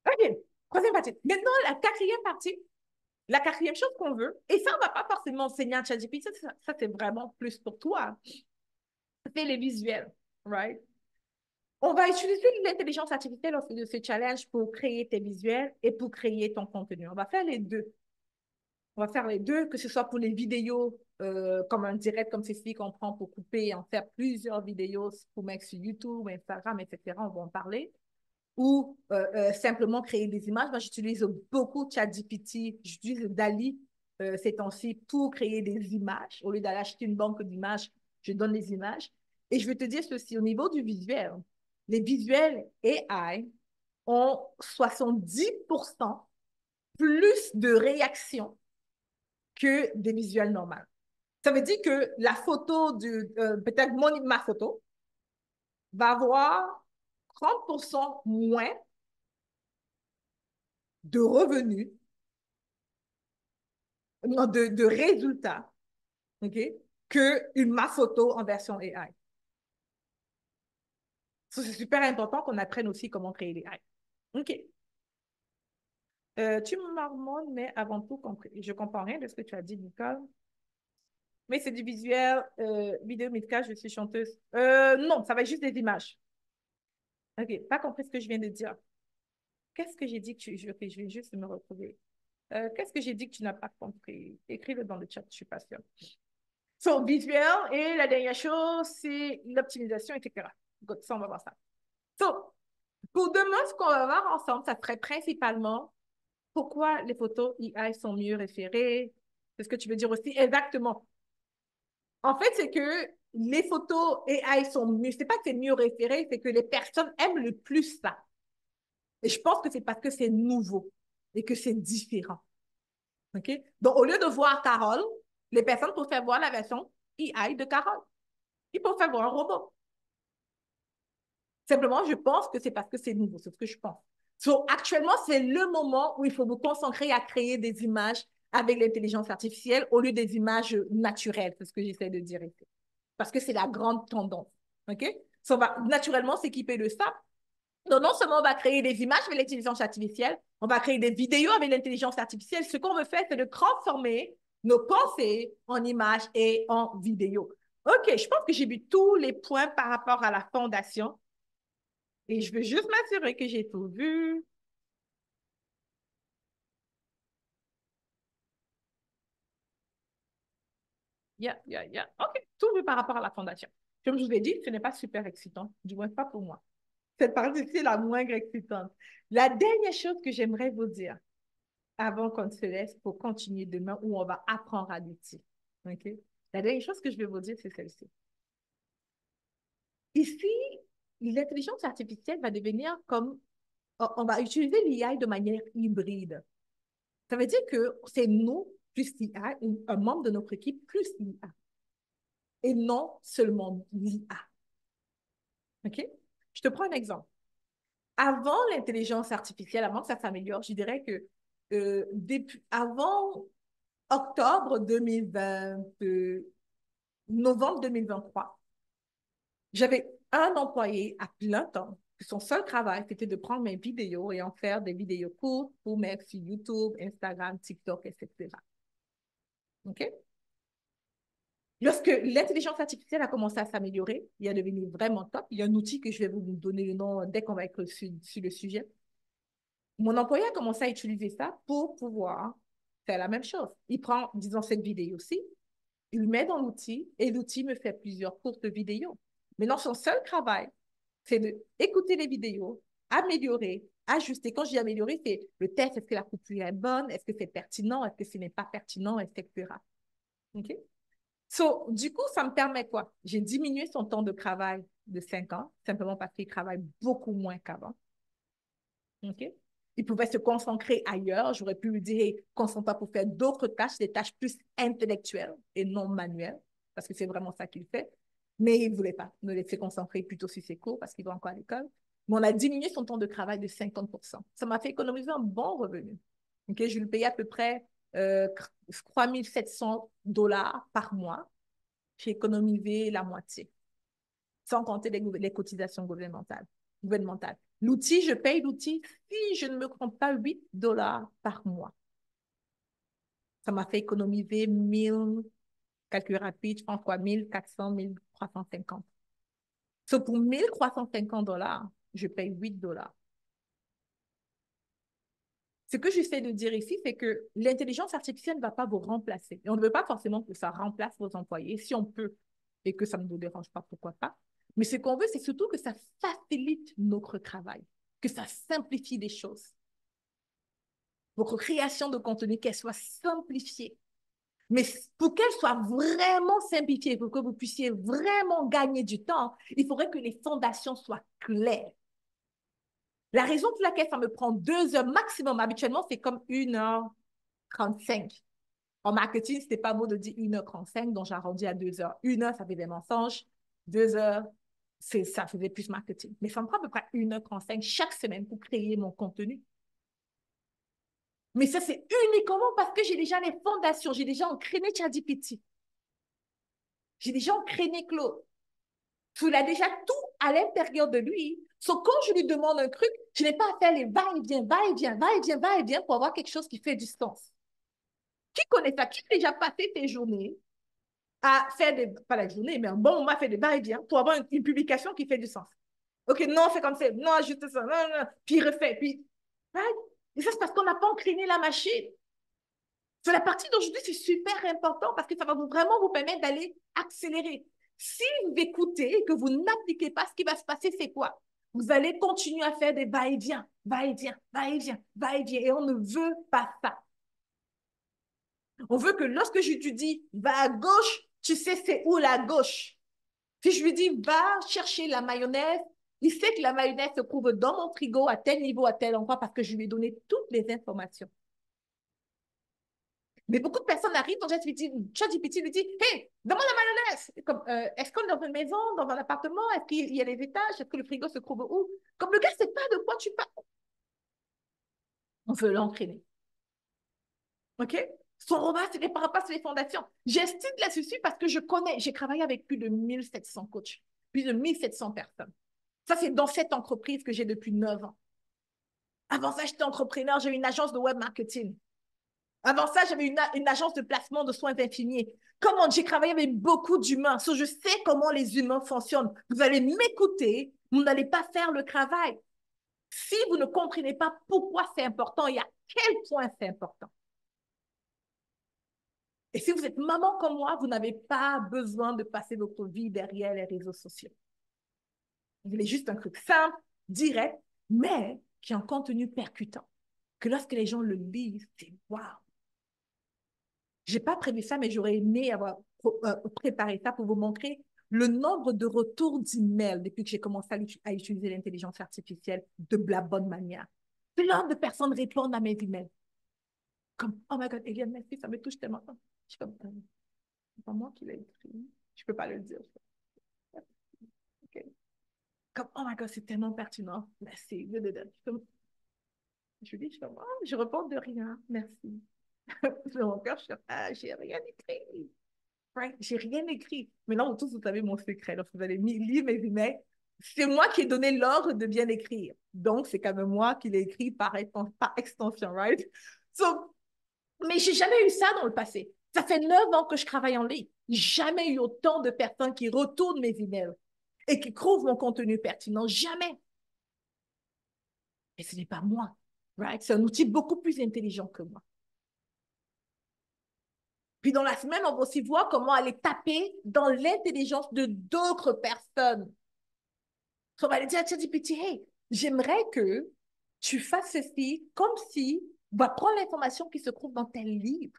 OK, troisième partie. Maintenant, la quatrième chose qu'on veut, et ça, on ne va pas forcément enseigner à ChatGPT, ça c'est vraiment plus pour toi, c'est les visuels, right? On va utiliser l'intelligence artificielle au de ce challenge pour créer tes visuels et pour créer ton contenu. On va faire les deux. On va faire les deux, que ce soit pour les vidéos, comme un direct comme ceci qu'on prend pour couper et en faire plusieurs vidéos pour mettre sur YouTube, Instagram, etc. On va en parler. Ou simplement créer des images. Moi, j'utilise beaucoup ChatGPT, j'utilise DALL-E ces temps-ci pour créer des images. Au lieu d'aller acheter une banque d'images, je donne les images. Et je veux te dire ceci, au niveau du visuel, les visuels AI ont 70% plus de réactions que des visuels normaux. Ça veut dire que la photo, peut-être ma photo, va avoir 30% moins de revenus, non, de résultats, OK, que ma photo en version AI. So, c'est super important qu'on apprenne aussi comment créer les AI. OK. Tu me marmonnes, mais avant tout, je ne comprends rien de ce que tu as dit, Nicole. Mais c'est du visuel, vidéo médicale, je suis chanteuse. Non, ça va être juste des images. OK, pas compris ce que je viens de dire. Qu'est-ce que j'ai dit que je vais juste me retrouver. Qu'est-ce que j'ai dit que tu n'as pas compris? Écris-le dans le chat, je ne suis pas sûre. So, visuel, et la dernière chose, c'est l'optimisation, etc. Good, ça, on va voir ça. So, pour demain, ce qu'on va voir ensemble, ça serait principalement pourquoi les photos AI sont mieux référées. C'est ce que tu veux dire aussi exactement. En fait, c'est que les photos AI sont mieux. C'est pas que c'est mieux référé, c'est que les personnes aiment le plus ça. Et je pense que c'est parce que c'est nouveau et que c'est différent. OK? Donc, au lieu de voir Carole, les personnes préfèrent voir la version AI de Carole. Ils préfèrent voir un robot. Simplement, je pense que c'est parce que c'est nouveau. C'est ce que je pense. So, actuellement, c'est le moment où il faut vous concentrer à créer des images avec l'intelligence artificielle au lieu des images naturelles. C'est ce que j'essaie de dire ici. Parce que c'est la grande tendance. OK? So, on va naturellement s'équiper de ça. Donc, non seulement on va créer des images avec l'intelligence artificielle, on va créer des vidéos avec l'intelligence artificielle. Ce qu'on veut faire, c'est de transformer nos pensées en images et en vidéos. OK, je pense que j'ai vu tous les points par rapport à la fondation. Et je veux juste m'assurer que j'ai tout vu. OK, tout vu par rapport à la fondation. Comme je vous l'ai dit, ce n'est pas super excitant, du moins pas pour moi. Cette partie-ci est la moins excitante. La dernière chose que j'aimerais vous dire, avant qu'on se laisse pour continuer demain où on va apprendre à l'outil. OK? La dernière chose que je vais vous dire, c'est celle-ci. Ici, l'intelligence artificielle va devenir comme, on va utiliser l'IA de manière hybride. Ça veut dire que c'est nous plus l'IA, un membre de notre équipe plus l'IA, et non seulement l'IA. OK? Je te prends un exemple. Avant l'intelligence artificielle, avant que ça s'améliore, je dirais que avant octobre 2020, novembre 2023, j'avais un employé à plein temps. Son seul travail, c'était de prendre mes vidéos et en faire des vidéos courtes pour mettre sur YouTube, Instagram, TikTok, etc. OK? Lorsque l'intelligence artificielle a commencé à s'améliorer, il est devenu vraiment top. Il y a un outil que je vais vous donner le nom dès qu'on va être sur le sujet. Mon employé a commencé à utiliser ça pour pouvoir faire la même chose. Il prend, disons, cette vidéo-ci, il le met dans l'outil et l'outil me fait plusieurs courtes vidéos. Maintenant, son seul travail, c'est d'écouter les vidéos, améliorer, ajuster. Quand j'ai amélioré, c'est le test, est-ce que la coupure est bonne, est-ce que c'est pertinent, est-ce que ce n'est pas pertinent, etc. OK? So, du coup, ça me permet quoi? J'ai diminué son temps de travail de 5 ans, simplement parce qu'il travaille beaucoup moins qu'avant. OK? Il pouvait se concentrer ailleurs. J'aurais pu lui dire, hey, concentre-toi pour faire d'autres tâches, des tâches plus intellectuelles et non manuelles, parce que c'est vraiment ça qu'il fait. Mais il ne voulait pas me laisser concentrer plutôt sur ses cours parce qu'il va encore à l'école. Mais on a diminué son temps de travail de 50%. Ça m'a fait économiser un bon revenu. OK? Je lui payais à peu près 3 700 $ par mois. J'ai économisé la moitié, sans compter les cotisations gouvernementales. L'outil, je paye l'outil si je ne me compte pas 8 $ par mois. Ça m'a fait économiser 1000, calcul rapide, je pense quoi, 1400, 1350. So, pour 1350 $, je paye 8 $. Ce que j'essaie de dire ici, c'est que l'intelligence artificielle ne va pas vous remplacer. Et on ne veut pas forcément que ça remplace vos employés. Si on peut et que ça ne vous dérange pas, pourquoi pas. Mais ce qu'on veut, c'est surtout que ça facilite notre travail, que ça simplifie les choses. Votre création de contenu, qu'elle soit simplifiée. Mais pour qu'elle soit vraiment simplifiée, pour que vous puissiez vraiment gagner du temps, il faudrait que les fondations soient claires. La raison pour laquelle ça me prend 2 heures maximum, habituellement, c'est comme 1h35. En marketing, ce n'était pas beau de dire 1h35, donc j'arrondis à 2 heures. 1 heure, ça fait des mensonges. 2 heures, ça faisait plus marketing. Mais ça me prend à peu près 1h35 chaque semaine pour créer mon contenu. Mais ça, c'est uniquement parce que j'ai déjà les fondations. J'ai déjà entraîné ChatGPT. J'ai déjà entraîné Claude. Il a déjà tout à l'intérieur de lui. Sauf quand je lui demande un truc, je n'ai pas à faire les va-et-vient, va-et-vient, va-et-vient, va-et-vient pour avoir quelque chose qui fait du sens. Qui connaît ça? Qui a déjà passé tes journées à faire des, pas la journée, mais un bon moment à faire des va-et-vient pour avoir une publication qui fait du sens? OK, non, c'est comme ça. Non, ajuste ça. Non, non. Puis refait. Puis, right? Et ça, c'est parce qu'on n'a pas entraîné la machine. C'est la partie d'aujourd'hui, c'est super important parce que ça va vraiment vous permettre d'aller accélérer. Si vous écoutez et que vous n'appliquez pas, ce qui va se passer, c'est quoi? Vous allez continuer à faire des va-et-vient, va-et-vient, va-et-vient, va-et-vient. Et on ne veut pas ça. On veut que lorsque je te dis va à gauche, tu sais c'est où la gauche. Si je lui dis va chercher la mayonnaise, il sait que la mayonnaise se trouve dans mon frigo à tel niveau, à tel endroit parce que je lui ai donné toutes les informations. Mais beaucoup de personnes arrivent dans ChatGPT lui dit hey, donne-moi la mayonnaise. Est-ce qu'on est dans une maison, dans un appartement? Est-ce qu'il y a des étages? Est-ce que le frigo se trouve où? Comme le gars ne sait pas de quoi tu parles. On veut l'entraîner. OK? Son roman, ce n'est pas sur les fondations. J'estime là-dessus parce que je connais, j'ai travaillé avec plus de 1700 coachs, plus de 1700 personnes. Ça, c'est dans cette entreprise que j'ai depuis 9 ans. Avant ça, j'étais entrepreneur, j'ai une agence de web marketing. Avant ça, j'avais une agence de placement de soins infirmiers. Comment j'ai travaillé avec beaucoup d'humains. So, je sais comment les humains fonctionnent. Vous allez m'écouter, vous n'allez pas faire le travail. Si vous ne comprenez pas pourquoi c'est important et à quel point c'est important. Et si vous êtes maman comme moi, vous n'avez pas besoin de passer votre vie derrière les réseaux sociaux. Vous voulez juste un truc simple, direct, mais qui a un contenu percutant. Que lorsque les gens le lisent, c'est waouh. Je n'ai pas prévu ça, mais j'aurais aimé avoir préparé ça pour vous montrer le nombre de retours d'emails depuis que j'ai commencé à utiliser l'intelligence artificielle de la bonne manière. Plein de personnes répondent à mes emails. Comme, oh my God, Eliane, merci, ça me touche tellement. Je suis comme, c'est pas moi qui l'ai écrit. Je ne peux pas le dire. Okay. Comme, oh my God, c'est tellement pertinent. Merci. Je dis, oh, je réponds de rien. Merci. Dans mon cœur, je suis j'ai rien écrit. Right? J'ai rien écrit. Maintenant, tous, vous savez mon secret. Lorsque vous allez lire mes emails, c'est moi qui ai donné l'ordre de bien écrire. Donc, c'est quand même moi qui l'ai écrit par extension, right? So, mais j'ai jamais eu ça dans le passé. Ça fait 9 ans que je travaille en ligne. Jamais eu autant de personnes qui retournent mes emails et qui trouvent mon contenu pertinent. Jamais. Et ce n'est pas moi. Right? C'est un outil beaucoup plus intelligent que moi. Puis dans la semaine, on va aussi voir comment aller taper dans l'intelligence de d'autres personnes. On va aller dire à ChatGPT, hey, j'aimerais que tu fasses ceci comme si, va prendre l'information qui se trouve dans tel livre.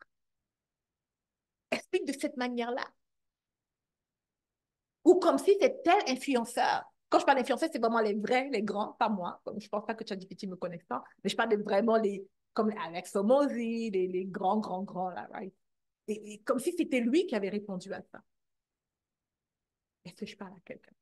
Explique de cette manière-là. Ou comme si c'est tel influenceur. Quand je parle d'influenceur, c'est vraiment les vrais, les grands, pas moi. Comme je ne pense pas que ChatGPT me connaisse pas, mais je parle de vraiment les, comme Alex Hormozy, les grands, grands, grands, là, right? Et comme si c'était lui qui avait répondu à ça. Est-ce que je parle à quelqu'un?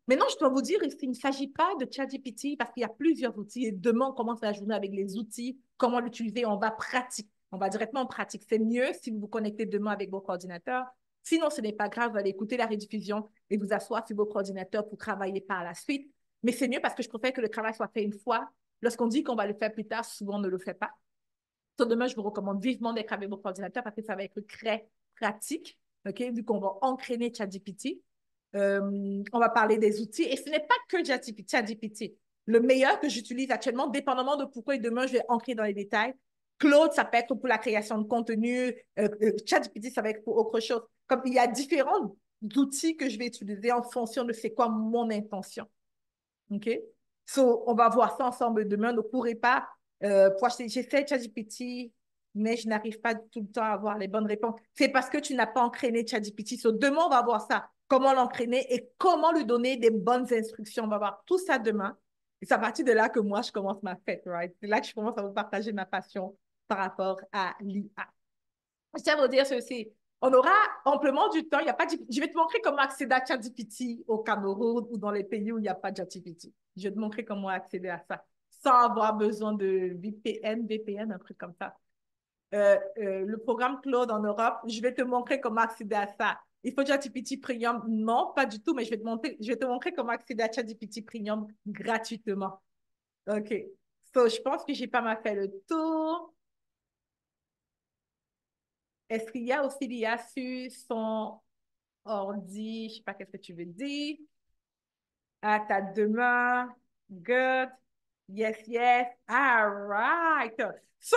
Maintenant, je dois vous dire, il ne s'agit pas de ChatGPT parce qu'il y a plusieurs outils. Et demain, on commence la journée avec les outils, comment l'utiliser, on va pratiquer. On va directement en pratique. C'est mieux si vous vous connectez demain avec vos coordinateurs. Sinon, ce n'est pas grave, vous allez écouter la rediffusion et vous asseoir sur vos coordinateurs pour travailler par la suite. Mais c'est mieux parce que je préfère que le travail soit fait une fois. Lorsqu'on dit qu'on va le faire plus tard, souvent on ne le fait pas. Donc, demain, je vous recommande vivement d'être avec vos coordinateurs parce que ça va être très pratique, OK? Vu qu'on va entraîner ChatGPT. On va parler des outils. Et ce n'est pas que ChatGPT. Le meilleur que j'utilise actuellement, dépendamment de pourquoi et demain, je vais ancrer dans les détails. Claude, ça peut être pour la création de contenu. ChatGPT, ça va être pour autre chose. Comme il y a différents outils que je vais utiliser en fonction de c'est quoi mon intention. OK? So, on va voir ça ensemble demain. Ne pourrez pas, j'ai fait ChatGPT, mais je n'arrive pas tout le temps à avoir les bonnes réponses. C'est parce que tu n'as pas entraîné ChatGPT. So, demain, on va voir ça. Comment l'entraîner et comment lui donner des bonnes instructions. On va voir tout ça demain. Et c'est à partir de là que moi, je commence ma fête, right? C'est là que je commence à vous partager ma passion par rapport à l'IA. Je tiens à vous dire ceci. On aura amplement du temps. Il y a pas de... Je vais te montrer comment accéder à ChatGPT au Cameroun ou dans les pays où il n'y a pas de ChatGPT. Je vais te montrer comment accéder à ça sans avoir besoin de VPN, un truc comme ça. Le programme Claude en Europe, je vais te montrer comment accéder à ça. Il faut ChatGPT Premium? Non, pas du tout, mais je vais te montrer comment accéder à ChatGPT Premium gratuitement. OK. So, je pense que j'ai pas mal fait le tour. Est-ce qu'il y a aussi l'IA sur son ordi? Je ne sais pas qu'est-ce que tu veux dire. Ah, t'as demain. Good. Yes, yes. All right. So,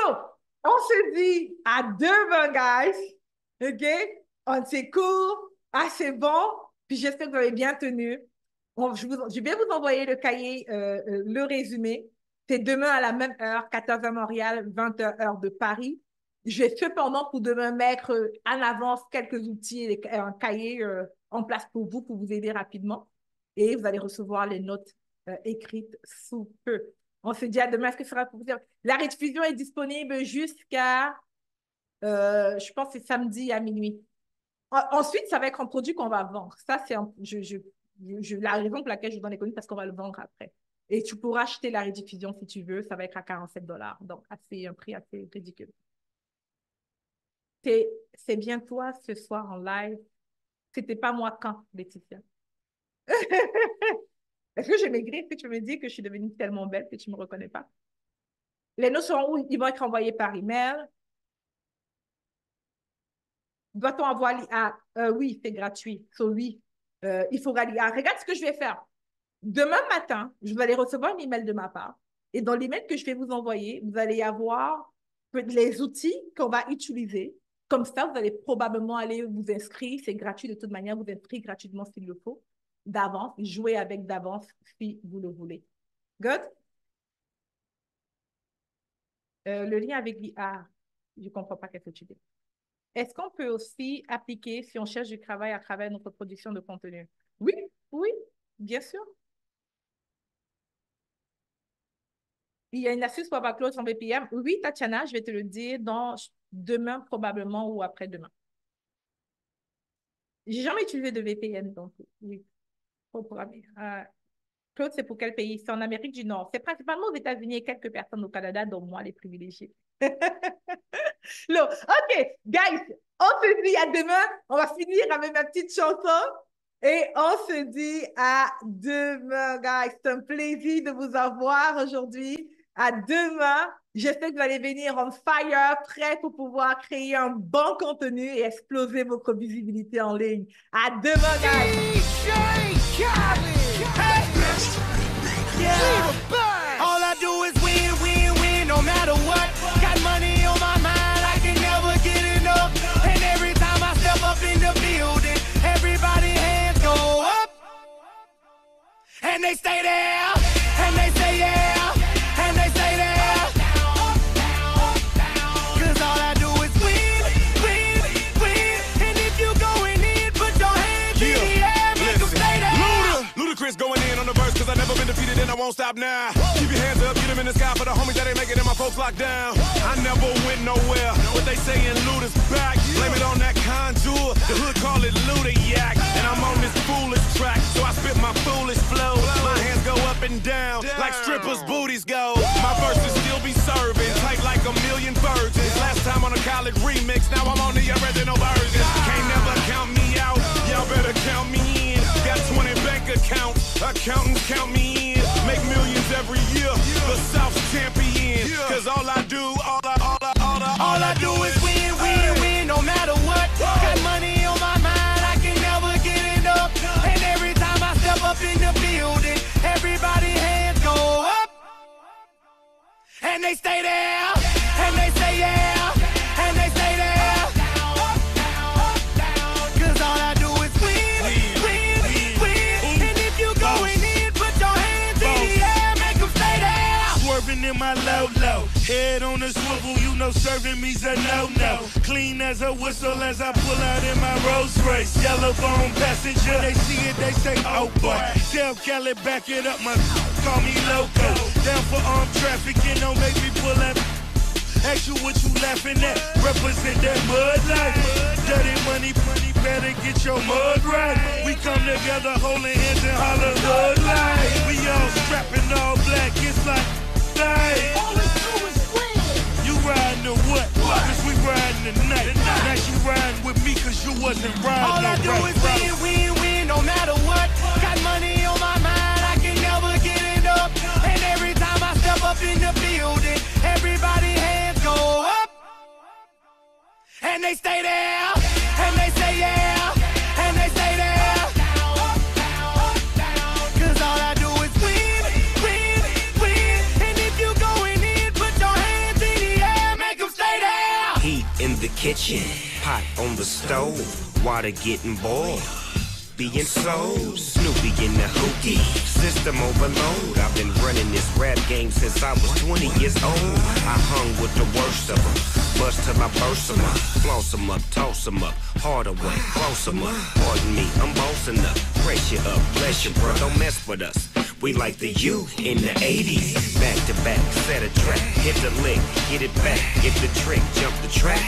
on se dit à demain, guys. OK? On s'écoute. Ah, c'est bon. Puis j'espère que vous avez bien tenu. Je vais vous envoyer le cahier, le résumé. C'est demain à la même heure, 14h Montréal, 20h heure de Paris. Je vais cependant pour demain mettre en avance quelques outils et un cahier en place pour vous aider rapidement. Et vous allez recevoir les notes écrites sous peu. On se dit à demain. Est-ce que ce sera pour vous? La rediffusion est disponible jusqu'à, je pense, c'est samedi à minuit. Ensuite, ça va être un produit qu'on va vendre. Ça, c'est la raison pour laquelle je vous donne les connus, parce qu'on va le vendre après. Et tu pourras acheter la rediffusion si tu veux. Ça va être à 47 $. Donc, un prix assez ridicule. C'est bien toi ce soir en live. C'était pas moi quand, Laetitia. Est-ce que j'ai maigri? Est-ce que tu me dis que je suis devenue tellement belle que tu ne me reconnais pas? Les notes seront où? Ils vont être envoyés par email. Doit-on avoir l'IA? Oui, c'est gratuit. So, oui, il faudra l'IA. Regarde ce que je vais faire. Demain matin, vous allez recevoir un email de ma part. Et dans l'email que je vais vous envoyer, vous allez avoir les outils qu'on va utiliser. Comme ça, vous allez probablement aller vous inscrire. C'est gratuit de toute manière. Vous inscrire gratuitement s'il le faut. D'avance. Jouer avec d'avance si vous le voulez. Good? Le lien avec l'IA, je ne comprends pas ce que tu dis. Est-ce qu'on peut aussi appliquer si on cherche du travail à travers notre production de contenu? Oui, oui, bien sûr. Il y a une astuce pour avoir Claude sans VPN. Oui, Tatiana, je vais te le dire demain probablement ou après-demain. J'ai jamais utilisé de VPN, donc oui, faut programmer. Claude, c'est pour quel pays? C'est en Amérique du Nord. C'est principalement aux États-Unis et quelques personnes au Canada, dont moi, les privilégiés. Non. OK, guys, on se dit à demain. On va finir avec ma petite chanson. Et on se dit à demain, guys. C'est un plaisir de vous avoir aujourd'hui. À demain. J'espère que vous allez venir on fire, prêt pour pouvoir créer un bon contenu et exploser votre visibilité en ligne. À demain, guys. All I do is win, win, win, no matter what. Got money on my mind, I can never get enough. And every time I step up in the building, everybody hands go up. And they stay there, and they say yeah, and don't stop now. Keep your hands up, get them in the sky for the homies that ain't making it, my folks locked down. I never went nowhere. What they saying, loot is back. Blame it on that contour. The hood call it Ludiac. And I'm on this foolish track, so I spit my foolish flow. My hands go up and down like strippers' booties go. My verses still be serving, tight like a million virgins. Last time on a college remix, now I'm on the original version. Can't never count me out, y'all better count me in. Got 20 bank accounts, accountants count me in. Make millions every year, the South's champion. Cause all I do is win, win, win, no matter what. Got money on my mind, I can never get enough. And every time I step up in the building, everybody hands go up. And they stay there, and they say yeah, and they stay there. Cause all I do is win, win, win. And if you going in, put your hands in the air, make them stay there. Swerving in my low, head on the swivel, you know serving me's a no-no. Clean as a whistle as I pull out in my Rolls Royce. Yellow bone passenger, they see it, they say, oh boy. Tell Cali, back it up, my call me loco. Down for armed trafficking, don't make me pull up. Ask you what you laughing at, represent that mud life. Dirty money, better get your mud right. We come together holding hands and holler hood life. We all strapping all black, it's like life. All we do is win. You riding or what? Cause we riding tonight. Now you riding with me cause you wasn't riding. All I do is win, win, win, no matter what. Got money on my mind, I can never get it up. And every time I step up in the building, everybody hands go up. And they stay there, and they say yeah, and they stay there. Cause all I do is win, win, win. And if you going in, put your hands in the air, make them stay there. Heat in the kitchen, pot on the stove, water getting boiled. Being sold, Snoopy in the hookie, system overload. I've been running this rap game since I was 20 years old. I hung with the worst of them, bust till I burst them up, floss them up, toss them up, harder way, close them up. Pardon me, I'm bossing up, pressure up, bless you, bro, don't mess with us. We like the U in the 80s, back to back, set a track, hit the lick, get it back, get the trick, jump the track.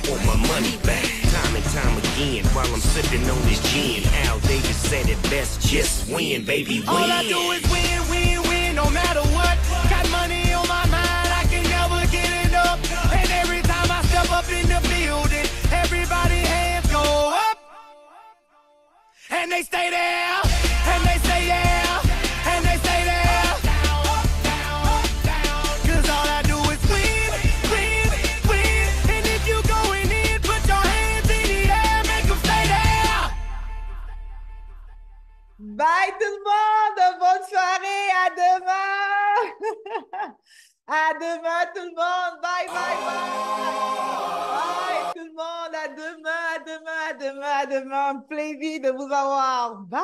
Want my money back, time and time again, while I'm sipping on this gin. Al Davis said it best, just win, baby, win. All I do is win, win, win, no matter what. Got money on my mind, I can never get it up. And every time I step up in the building, everybody hands go up. And they stay there, and they say yeah, and they stay there. Cause all I do is win, win, win. And if you going in, put your hands in the air, make them stay there. Bye tout le monde, bonne soirée, à demain. À demain tout le monde, bye bye bye. Bye tout le monde, à demain, à demain, à demain, à demain. Plaisir de vous avoir. Bye.